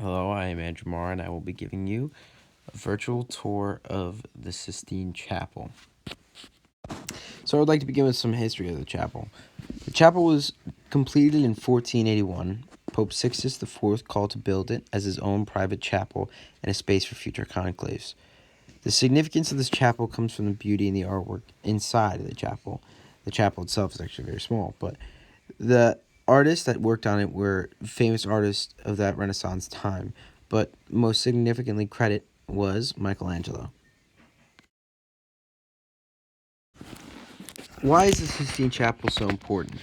Hello, I am Andrew Marr, and I will be giving you a virtual tour of the Sistine Chapel. So I would like to begin with some history of the chapel. The chapel was completed in 1481. Pope Sixtus IV called to build it as his own private chapel and a space for future conclaves. The significance of this chapel comes from the beauty in the artwork inside of the chapel. The chapel itself is actually very small, but the artists that worked on it were famous artists of that Renaissance time, but most significantly credit was Michelangelo. Why is the Sistine Chapel so important?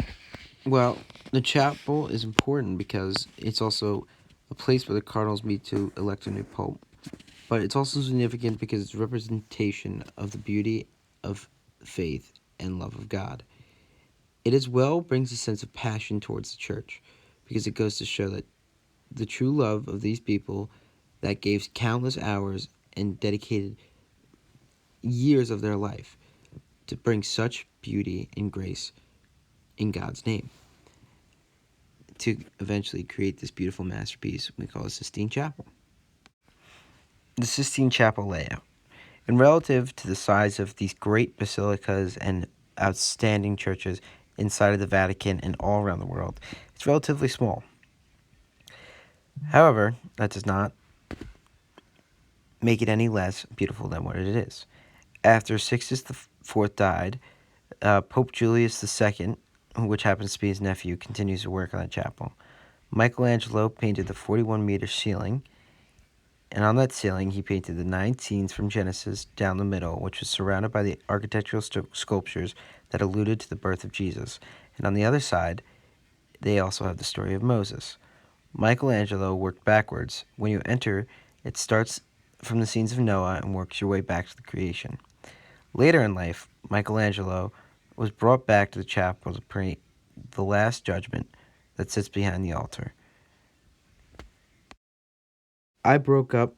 Well, the chapel is important because it's also a place where the cardinals meet to elect a new pope, but it's also significant because it's a representation of the beauty of faith and love of God. It as well brings a sense of passion towards the church because it goes to show that the true love of these people that gave countless hours and dedicated years of their life to bring such beauty and grace in God's name to eventually create this beautiful masterpiece we call the Sistine Chapel. The Sistine Chapel layout. In relative to the size of these great basilicas and outstanding churches inside of the Vatican and all around the world, it's relatively small. However, that does not make it any less beautiful than what it is. After Sixtus IV died, Pope Julius II, which happens to be his nephew, continues to work on the chapel. Michelangelo painted the 41-meter ceiling, and on that ceiling he painted the 9 scenes from Genesis down the middle, which was surrounded by the architectural sculptures that alluded to the birth of Jesus. And on the other side, they also have the story of Moses. Michelangelo worked backwards. When you enter, it starts from the scenes of Noah and works your way back to the creation. Later in life, Michelangelo was brought back to the chapel to paint the Last Judgment that sits behind the altar. I broke up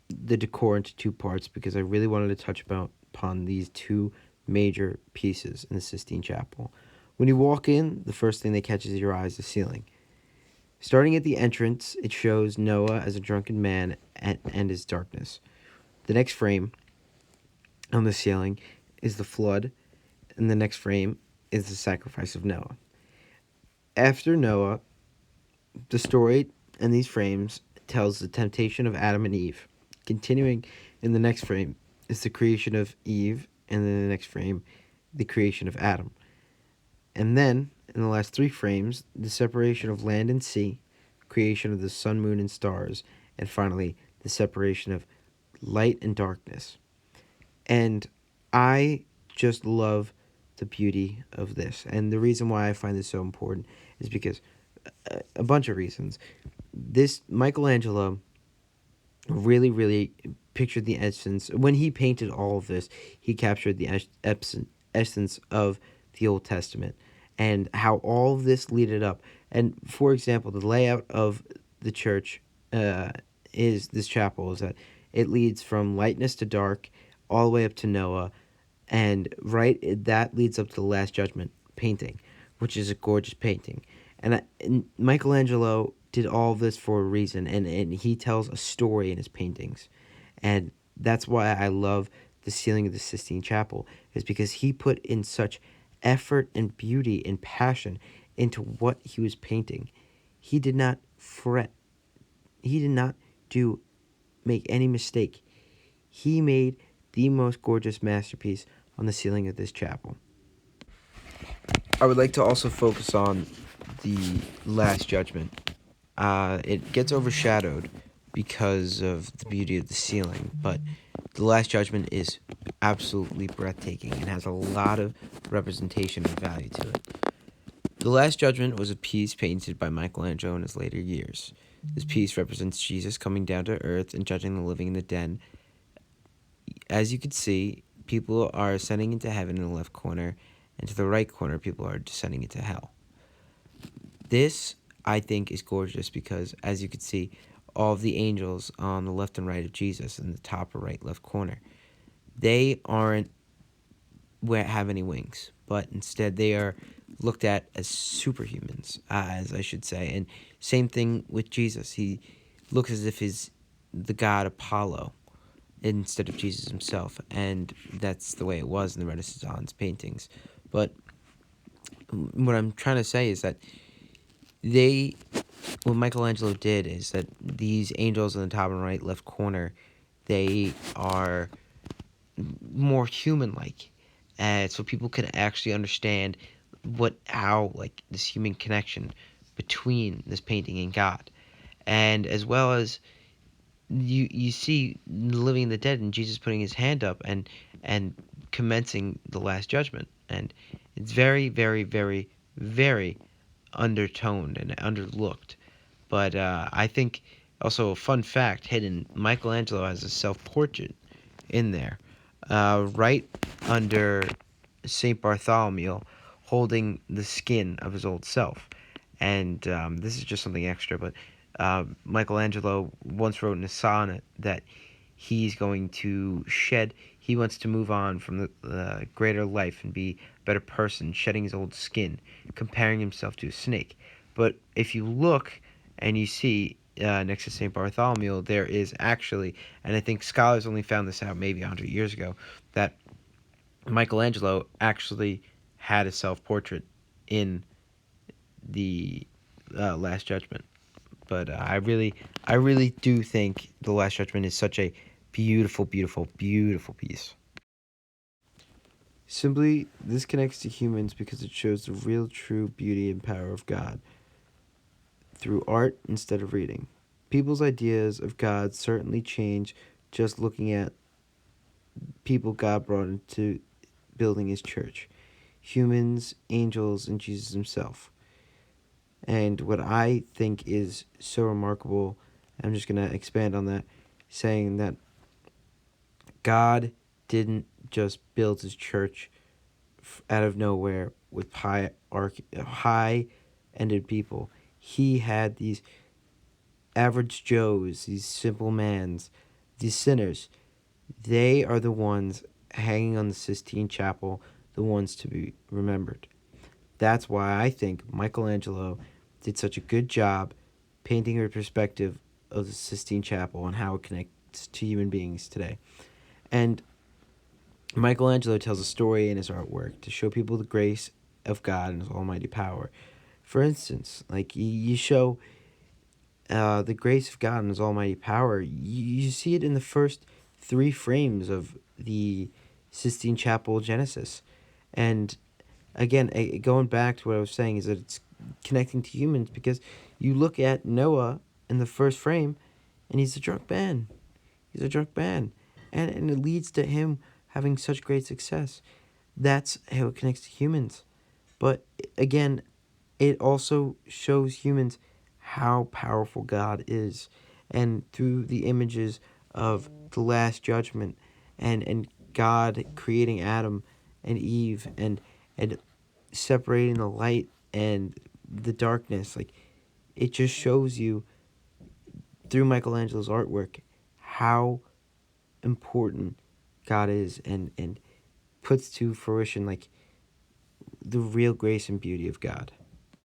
the decor into two parts because I really wanted to touch upon these two major pieces in the Sistine Chapel. When you walk in, the first thing that catches your eye is the ceiling. Starting at the entrance, it shows Noah as a drunken man and his darkness. The next frame on the ceiling is the flood, and the next frame is the sacrifice of Noah. After Noah, the story in these frames tells the temptation of Adam and Eve. Continuing in the next frame is the creation of Eve, and then the next frame, the creation of Adam. And then, in the last three frames, the separation of land and sea, creation of the sun, moon, and stars, and finally, the separation of light and darkness. And I just love the beauty of this. And the reason why I find this so important is because a bunch of reasons. This Michelangelo really pictured the essence. When he painted all of this, he captured the essence of the Old Testament and how all of this leaded up. And for example, the layout of the church is this chapel is that it leads from lightness to dark all the way up to Noah, and that leads up to the Last Judgment painting, which is a gorgeous painting. And Michelangelo did all of this for a reason, and he tells a story in his paintings. And that's why I love the ceiling of the Sistine Chapel, is because he put in such effort and beauty and passion into what he was painting. He did not fret. He did not make any mistake. He made the most gorgeous masterpiece on the ceiling of this chapel. I would like to also focus on the Last Judgment. It gets overshadowed because of the beauty of the ceiling, but the Last Judgment is absolutely breathtaking and has a lot of representation and value to it. The Last Judgment was a piece painted by Michelangelo in his later years. This piece represents Jesus coming down to earth and judging the living and the dead. As you can see, people are ascending into heaven in the left corner, and to the right corner, people are descending into hell. This, I think, is gorgeous because, as you can see, all of the angels on the left and right of Jesus in the top or right left corner, they aren't have any wings, but instead they are looked at as superhumans, as I should say. And same thing with Jesus. He looks as if he's the god Apollo instead of Jesus himself, and that's the way it was in the Renaissance paintings. But what I'm trying to say is that they, what Michelangelo did is that these angels in the top and right left corner, they are more human-like, so people can actually understand how like this human connection between this painting and God, and as well as you see living in the dead and Jesus putting his hand up and commencing the last judgment, and it's very very very very undertoned and underlooked. But I think also a fun fact hidden: Michelangelo has a self-portrait in there, right under Saint Bartholomew, holding the skin of his old self. And this is just something extra, but Michelangelo once wrote in a sonnet that he's going to shed, he wants to move on from the greater life and be a better person, shedding his old skin, comparing himself to a snake. But if you look and you see next to St. Bartholomew, there is actually, and I think scholars only found this out maybe 100 years ago, that Michelangelo actually had a self-portrait in the Last Judgment. But I really do think the Last Judgment is such a beautiful, beautiful, beautiful piece. Simply, this connects to humans because it shows the real, true beauty and power of God through art instead of reading. People's ideas of God certainly change just looking at people God brought into building his church: humans, angels, and Jesus himself. And what I think is so remarkable, I'm just going to expand on that, saying that God didn't just build his church out of nowhere with high-ended people. He had these average Joes, these simple mans, these sinners. They are the ones hanging on the Sistine Chapel, the ones to be remembered. That's why I think Michelangelo did such a good job painting a perspective of the Sistine Chapel and how it connects to human beings today. And Michelangelo tells a story in his artwork to show people the grace of God and his almighty power. For instance, like you show the grace of God and his almighty power, you see it in the first 3 frames of the Sistine Chapel Genesis. And again, going back to what I was saying, is that it's connecting to humans because you look at Noah in the first frame and he's a drunk man. He's a drunk man. And it leads to him having such great success. That's how it connects to humans. But again, it also shows humans how powerful God is. And through the images of the Last Judgment and God creating Adam and Eve and separating the light and the darkness, like it just shows you through Michelangelo's artwork how important God is and puts to fruition like the real grace and beauty of God.